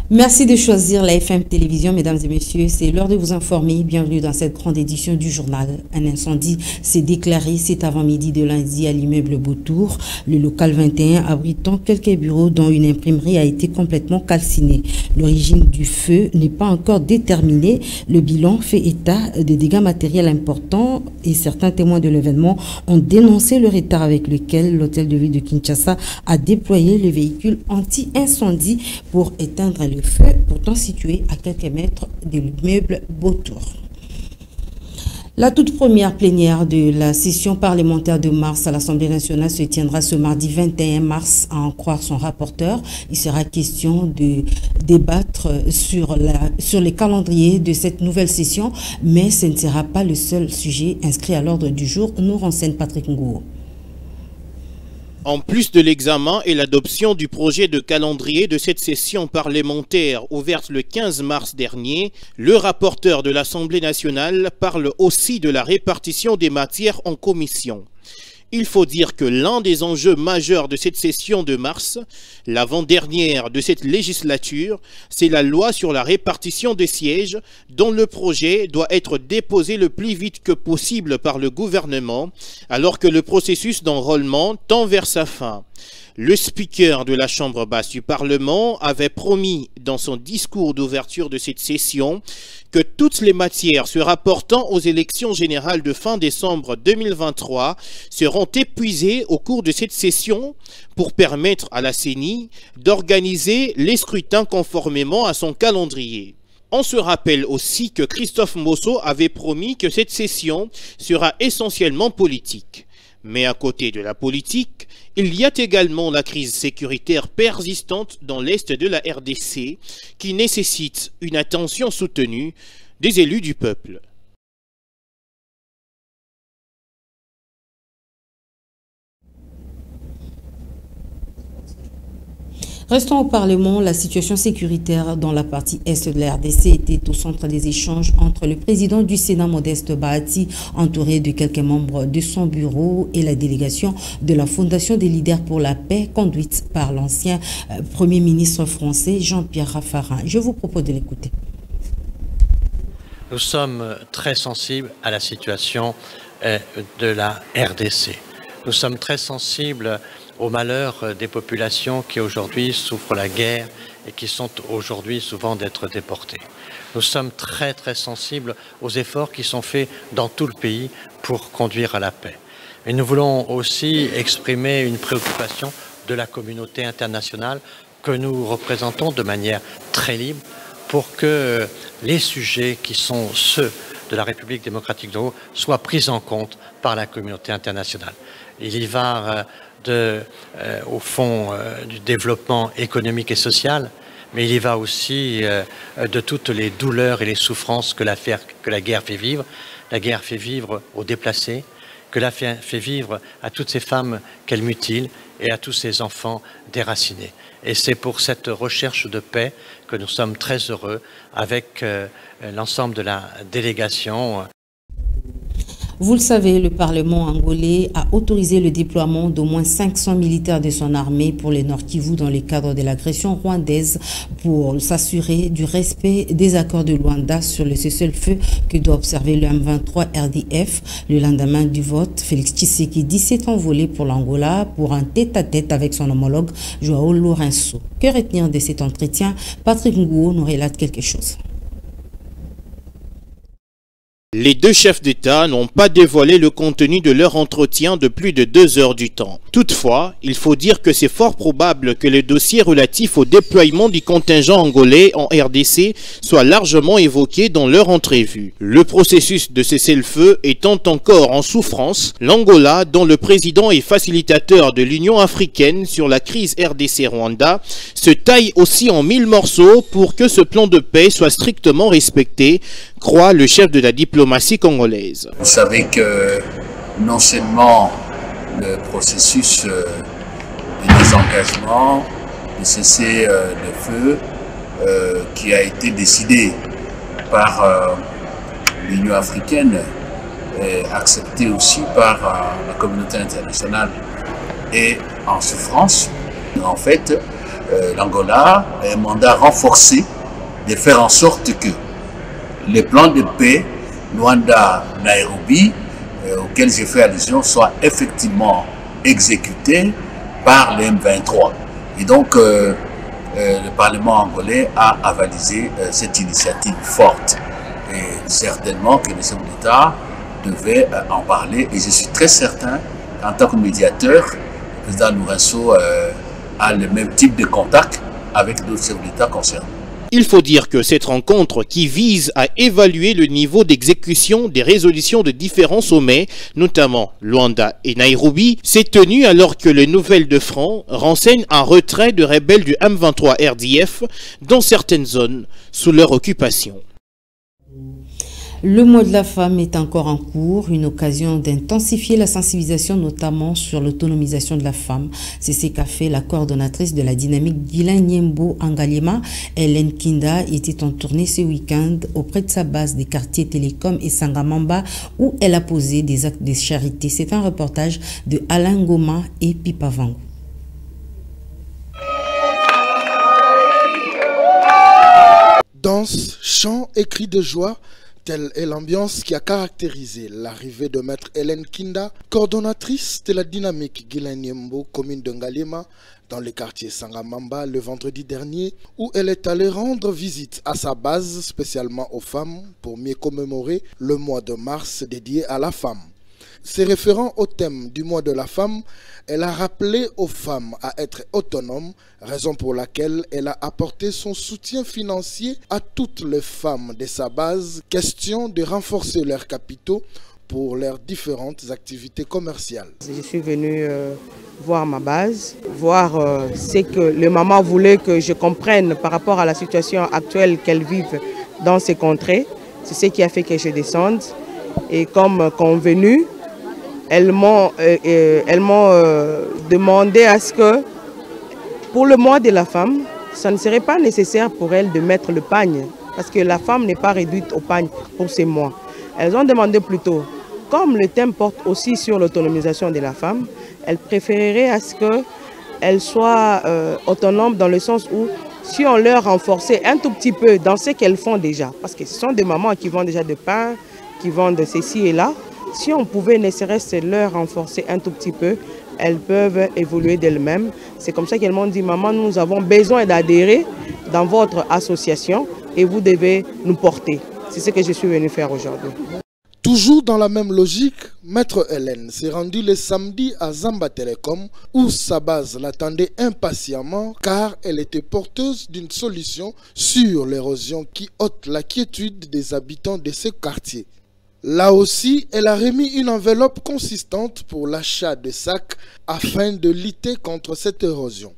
Merci de choisir la FM Télévision, mesdames et messieurs. C'est l'heure de vous informer. Bienvenue dans cette grande édition du journal. Un incendie s'est déclaré cet avant-midi de lundi à l'immeuble Beautour. Le local 21 abritant quelques bureaux dont une imprimerie a été complètement calcinée. L'origine du feu n'est pas encore déterminée. Le bilan fait état de dégâts matériels importants et certains témoins de l'événement ont dénoncé le retard avec lequel l'hôtel de ville de Kinshasa a déployé le véhicule anti-incendie pour éteindre le feu, pourtant situé à quelques mètres de l'immeuble Beautour. La toute première plénière de la session parlementaire de mars à l'Assemblée nationale se tiendra ce mardi 21 mars, à en croire son rapporteur. Il sera question de débattre sur les calendriers de cette nouvelle session, mais ce ne sera pas le seul sujet inscrit à l'ordre du jour, nous renseigne Patrick Ngouo. En plus de l'examen et l'adoption du projet de calendrier de cette session parlementaire ouverte le 15 mars dernier, le rapporteur de l'Assemblée nationale parle aussi de la répartition des matières en commission. Il faut dire que l'un des enjeux majeurs de cette session de mars, l'avant-dernière de cette législature, c'est la loi sur la répartition des sièges dont le projet doit être déposé le plus vite que possible par le gouvernement alors que le processus d'enrôlement tend vers sa fin. Le speaker de la Chambre basse du Parlement avait promis dans son discours d'ouverture de cette session que toutes les matières se rapportant aux élections générales de fin décembre 2023 seront épuisées au cours de cette session pour permettre à la CENI d'organiser les scrutins conformément à son calendrier. On se rappelle aussi que Christophe Mosso avait promis que cette session sera essentiellement politique. Mais à côté de la politique, il y a également la crise sécuritaire persistante dans l'Est de la RDC qui nécessite une attention soutenue des élus du peuple. Restons au Parlement, la situation sécuritaire dans la partie Est de la RDC était au centre des échanges entre le président du Sénat, Modeste Bahati, entouré de quelques membres de son bureau, et la délégation de la Fondation des leaders pour la paix, conduite par l'ancien Premier ministre français Jean-Pierre Raffarin. Je vous propose de l'écouter. Nous sommes très sensibles à la situation de la RDC. Nous sommes très sensibles au malheur des populations qui aujourd'hui souffrent la guerre et qui sont aujourd'hui souvent d'être déportées. Nous sommes très sensibles aux efforts qui sont faits dans tout le pays pour conduire à la paix. Et nous voulons aussi exprimer une préoccupation de la communauté internationale que nous représentons de manière très libre pour que les sujets qui sont ceux de la République démocratique du Congo soient pris en compte par la communauté internationale. Il y va au fond du développement économique et social, mais il y va aussi de toutes les douleurs et les souffrances que la guerre fait vivre. La guerre fait vivre aux déplacés, que la guerre fait vivre à toutes ces femmes qu'elle mutile et à tous ces enfants déracinés. Et c'est pour cette recherche de paix que nous sommes très heureux avec l'ensemble de la délégation. Vous le savez, le Parlement angolais a autorisé le déploiement d'au moins 500 militaires de son armée pour le Nord Kivu dans le cadre de l'agression rwandaise pour s'assurer du respect des accords de Luanda sur le cessez-le-feu que doit observer le M23 RDF. Le lendemain du vote, Félix Tshisekedi s'est envolé pour l'Angola pour un tête-à-tête avec son homologue João Lourenço. Que retenir de cet entretien? Patrick Ngouo nous relate quelque chose. Les deux chefs d'État n'ont pas dévoilé le contenu de leur entretien de plus de 2 heures du temps. Toutefois, il faut dire que c'est fort probable que le dossier relatif au déploiement du contingent angolais en RDC soit largement évoqué dans leur entrevue. Le processus de cessez-le-feu étant encore en souffrance, l'Angola, dont le président est facilitateur de l'Union africaine sur la crise RDC-Rwanda, se taille aussi en 1000 morceaux pour que ce plan de paix soit strictement respecté, croit le chef de la diplomatie congolaise. Vous savez que non seulement le processus de désengagement, de cessez-le-feu qui a été décidé par l'Union africaine et accepté aussi par la communauté internationale est en souffrance. En fait, l'Angola a un mandat renforcé de faire en sorte que les plans de paix Luanda-Nairobi, auxquels j'ai fait allusion, soient effectivement exécutés par les M23. Et donc, le Parlement angolais a avalisé cette initiative forte. Et certainement que les chefs d'État devaient en parler. Et je suis très certain qu'en tant que médiateur, le président Lourenço a le même type de contact avec d'autres chefs d'État concernés. Il faut dire que cette rencontre, qui vise à évaluer le niveau d'exécution des résolutions de différents sommets, notamment Luanda et Nairobi, s'est tenue alors que les nouvelles de front renseignent un retrait de rebelles du M23 RDF dans certaines zones sous leur occupation. Le mois de la femme est encore en cours, une occasion d'intensifier la sensibilisation, notamment sur l'autonomisation de la femme. C'est ce qu'a fait la coordonnatrice de la dynamique Guilanyembo Ngaliema, Hélène Kinda, était en tournée ce week-end auprès de sa base des quartiers Télécom et Sangamamba, où elle a posé des actes de charité. C'est un reportage de Alain Goma et Pipa Vango. Danse, chants et cris de joie, telle est l'ambiance qui a caractérisé l'arrivée de maître Hélène Kinda, coordonnatrice de la dynamique Guilanyembo, commune de Ngaliema, dans le quartier Sangamamba le vendredi dernier, où elle est allée rendre visite à sa base spécialement aux femmes pour mieux commémorer le mois de mars dédié à la femme. Se référant au thème du mois de la femme, elle a rappelé aux femmes à être autonomes, raison pour laquelle elle a apporté son soutien financier à toutes les femmes de sa base, question de renforcer leurs capitaux pour leurs différentes activités commerciales. Je suis venue voir ma base, voir ce que les mamans voulaient que je comprenne par rapport à la situation actuelle qu'elles vivent dans ces contrées. C'est ce qui a fait que je descende. Et comme convenu, elles m'ont demandé à ce que, pour le mois de la femme, ça ne serait pas nécessaire pour elles de mettre le pagne, parce que la femme n'est pas réduite au pagne pour ces mois. Elles ont demandé plutôt, comme le thème porte aussi sur l'autonomisation de la femme, elles préféreraient à ce qu'elles soient autonomes dans le sens où, si on leur renforçait un tout petit peu dans ce qu'elles font déjà, parce que ce sont des mamans qui vendent déjà de pain, qui vendent ceci et là, si on pouvait ne serait-ce leur renforcer un tout petit peu, elles peuvent évoluer d'elles-mêmes. C'est comme ça qu'elles m'ont dit, maman, nous avons besoin d'adhérer dans votre association et vous devez nous porter. C'est ce que je suis venue faire aujourd'hui. Toujours dans la même logique, maître Hélène s'est rendue le samedi à Zamba Telecom où sa base l'attendait impatiemment car elle était porteuse d'une solution sur l'érosion qui ôte la quiétude des habitants de ce quartier. Là aussi, elle a remis une enveloppe consistante pour l'achat de sacs afin de lutter contre cette érosion.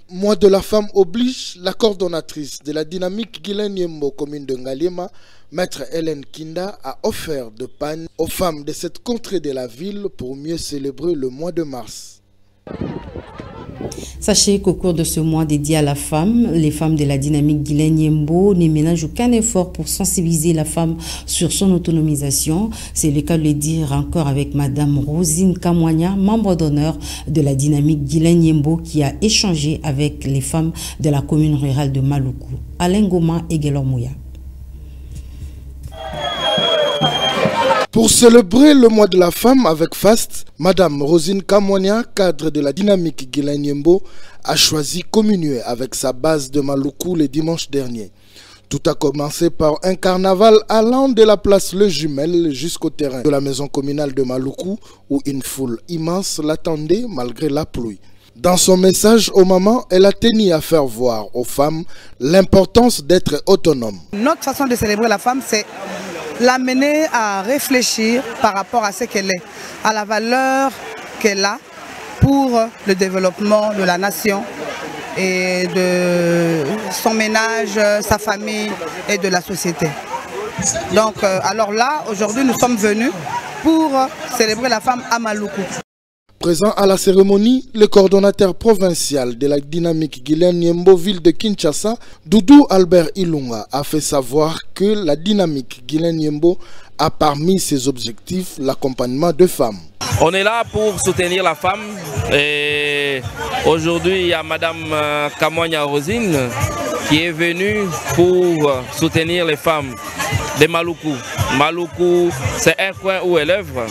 Mois de la femme oblige, la coordonnatrice de la dynamique Guilanyembo, commune de Ngaliema, maître Hélène Kinda, a offert de pagne aux femmes de cette contrée de la ville pour mieux célébrer le mois de mars. Sachez qu'au cours de ce mois dédié à la femme, les femmes de la dynamique Guilanyembo ne ménagent aucun effort pour sensibiliser la femme sur son autonomisation. C'est le cas de le dire encore avec Madame Rosine Kamwanya, membre d'honneur de la dynamique Guilanyembo, qui a échangé avec les femmes de la commune rurale de Maluku. Alain Goma et Guélor Mouya. Pour célébrer le mois de la femme avec faste, Madame Rosine Kamwanya, cadre de la dynamique Guilanyembo, a choisi communier avec sa base de Maluku le dimanche dernier. Tout a commencé par un carnaval allant de la place Le Jumel jusqu'au terrain de la maison communale de Maluku où une foule immense l'attendait malgré la pluie. Dans son message aux mamans, elle a tenu à faire voir aux femmes l'importance d'être autonome. Notre façon de célébrer la femme, c'est l'amener à réfléchir par rapport à ce qu'elle est, à la valeur qu'elle a pour le développement de la nation et de son ménage, sa famille et de la société. Donc, alors là, aujourd'hui, nous sommes venus pour célébrer la femme à Maluku. Présent à la cérémonie, le coordonnateur provincial de la dynamique Guilain Nyembo, ville de Kinshasa, Doudou Albert Ilunga, a fait savoir que la dynamique Guilain Nyembo a parmi ses objectifs l'accompagnement de femmes. On est là pour soutenir la femme et aujourd'hui il y a Madame Kamonia Rosine qui est venue pour soutenir les femmes de Maluku. Maluku, c'est un coin où elle œuvre.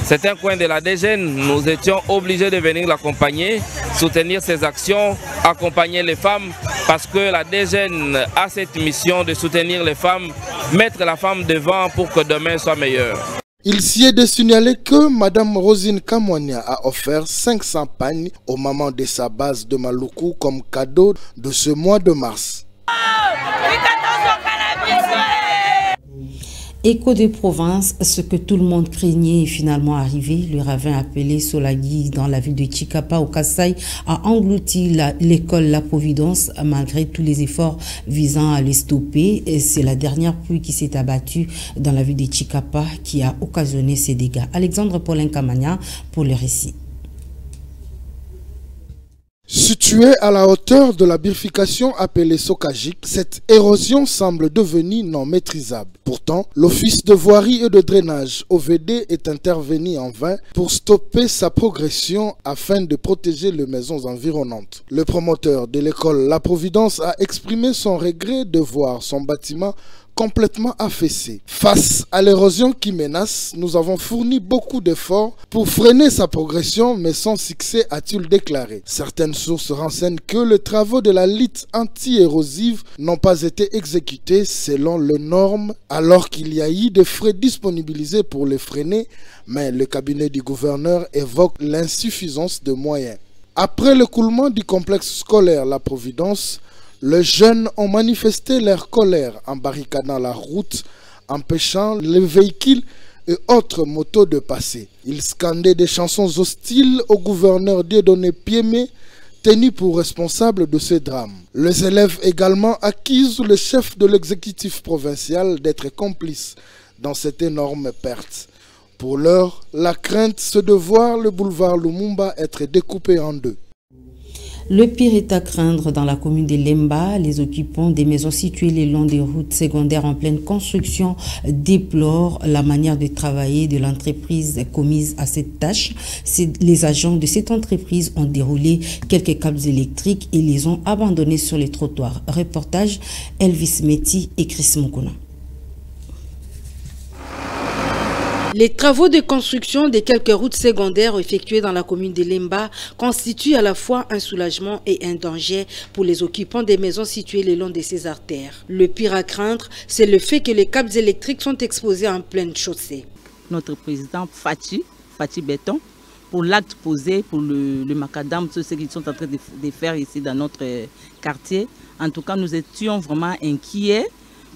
C'est un coin de la DGN. Nous étions obligés de venir l'accompagner, soutenir ses actions, accompagner les femmes parce que la DGN a cette mission de soutenir les femmes, mettre la femme devant pour que demain soit meilleur. Il s'y est de signaler que Mme Rosine Kamonia a offert 500 pagnes aux mamans de sa base de Maluku comme cadeau de ce mois de mars. Écho de province, ce que tout le monde craignait est finalement arrivé. Le ravin appelé Solagui dans la ville de Chikapa au Kasaï a englouti l'école La Providence malgré tous les efforts visant à les stopper. C'est la dernière pluie qui s'est abattue dans la ville de Chikapa qui a occasionné ces dégâts. Alexandre Paulin Kamania pour le récit. Située à la hauteur de la bifurcation appelée Sokajik, cette érosion semble devenue non maîtrisable. Pourtant, l'Office de voirie et de drainage OVD est intervenu en vain pour stopper sa progression afin de protéger les maisons environnantes. Le promoteur de l'école La Providence a exprimé son regret de voir son bâtiment complètement affaissé. Face à l'érosion qui menace, nous avons fourni beaucoup d'efforts pour freiner sa progression, mais sans succès, a-t-il déclaré. Certaines sources renseignent que les travaux de la lite anti-érosive n'ont pas été exécutés selon les normes, alors qu'il y a eu des frais disponibilisés pour les freiner, mais le cabinet du gouverneur évoque l'insuffisance de moyens. Après l'écoulement du complexe scolaire La Providence, les jeunes ont manifesté leur colère en barricadant la route, empêchant les véhicules et autres motos de passer. Ils scandaient des chansons hostiles au gouverneur Dieudonné Piémé, tenu pour responsable de ce drame. Les élèves également accusent le chef de l'exécutif provincial d'être complice dans cette énorme perte. Pour l'heure, la crainte c'est de voir le boulevard Lumumba être découpé en deux. Le pire est à craindre dans la commune de Lemba. Les occupants des maisons situées le long des routes secondaires en pleine construction déplorent la manière de travailler de l'entreprise commise à cette tâche. Les agents de cette entreprise ont déroulé quelques câbles électriques et les ont abandonnés sur les trottoirs. Reportage Elvis Meti et Chris Mokona. Les travaux de construction des quelques routes secondaires effectuées dans la commune de Lemba constituent à la fois un soulagement et un danger pour les occupants des maisons situées le long de ces artères. Le pire à craindre, c'est le fait que les câbles électriques sont exposés en pleine chaussée. Notre président Fati Béton, pour l'acte posé pour le macadam, tout ce qu'ils sont en train de faire ici dans notre quartier, en tout cas nous étions vraiment inquiets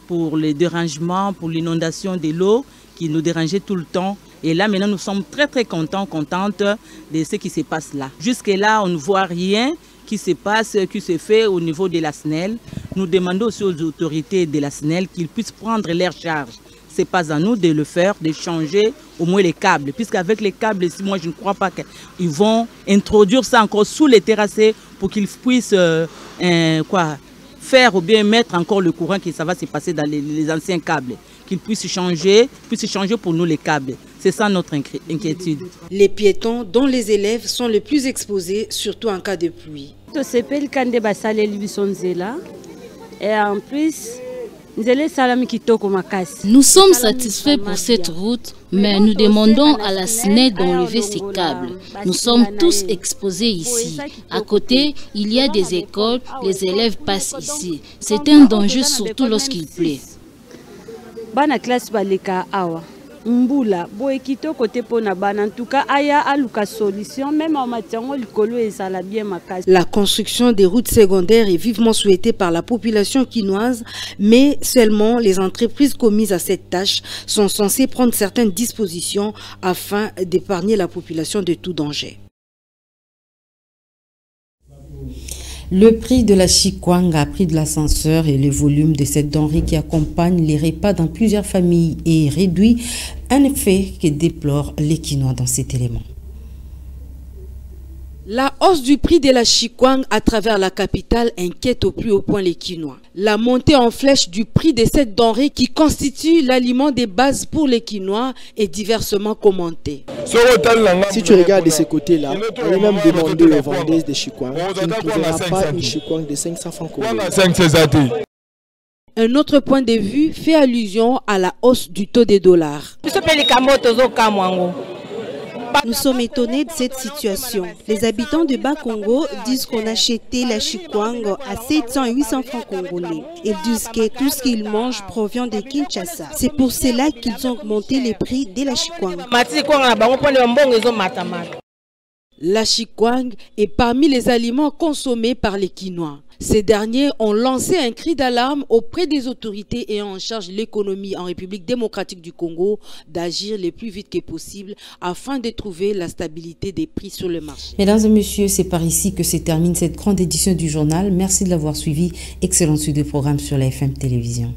pour les dérangements, pour l'inondation de l'eau qui nous dérangeait tout le temps. Et là, maintenant, nous sommes très contentes de ce qui se passe là. Jusque-là, on ne voit rien qui se passe, qui se fait au niveau de la SNEL. Nous demandons aussi aux autorités de la SNEL qu'ils puissent prendre leur charge. Ce n'est pas à nous de le faire, de changer au moins les câbles. Puisqu'avec les câbles ici, moi, je ne crois pas qu'ils vont introduire ça encore sous les terrassés pour qu'ils puissent faire ou bien mettre encore le courant que ça va se passer dans les anciens câbles. Qu'ils puissent changer pour nous les câbles. C'est ça notre inquiétude. Les piétons, dont les élèves, sont les plus exposés, surtout en cas de pluie. Et en plus, nous sommes satisfaits pour cette route, mais nous demandons à la SNEL d'enlever ces câbles. Nous sommes tous exposés ici. À côté, il y a des écoles, les élèves passent ici. C'est un danger surtout lorsqu'il pleut. Bana classe baleka awa mbula boye kitoko te pona bana en tout cas aya aluka solution même en matiango likolo ezala bien makasi. La construction des routes secondaires est vivement souhaitée par la population quinoise, mais seulement les entreprises commises à cette tâche sont censées prendre certaines dispositions afin d'épargner la population de tout danger. Le prix de la chikwang a pris de l'ascenseur et le volume de cette denrée qui accompagne les repas dans plusieurs familles est réduit, un effet que déplore les Quinois dans cet élément. La hausse du prix de la chikwang à travers la capitale inquiète au plus haut point les Quinois. La montée en flèche du prix de cette denrée qui constitue l'aliment de base pour les Quinois est diversement commentée. Si tu regardes de ce côté-là, on est même demandé aux vendeuses de chikwang qui ne trouvera pas une chikwang de 500 francs congolais. Un autre point de vue fait allusion à la hausse du taux des dollars. Nous sommes étonnés de cette situation. Les habitants de Bas-Congo disent qu'on achetait la chikwang à 700 et 800 francs congolais. Ils disent que tout ce qu'ils mangent provient de Kinshasa. C'est pour cela qu'ils ont augmenté les prix de la chikwang. La chikwang est parmi les aliments consommés par les Quinois. Ces derniers ont lancé un cri d'alarme auprès des autorités ayant en charge l'économie en République démocratique du Congo d'agir le plus vite que possible afin de trouver la stabilité des prix sur le marché. Mesdames et messieurs, c'est par ici que se termine cette grande édition du journal. Merci de l'avoir suivi. Excellente suite de programmes sur la FM Télévision.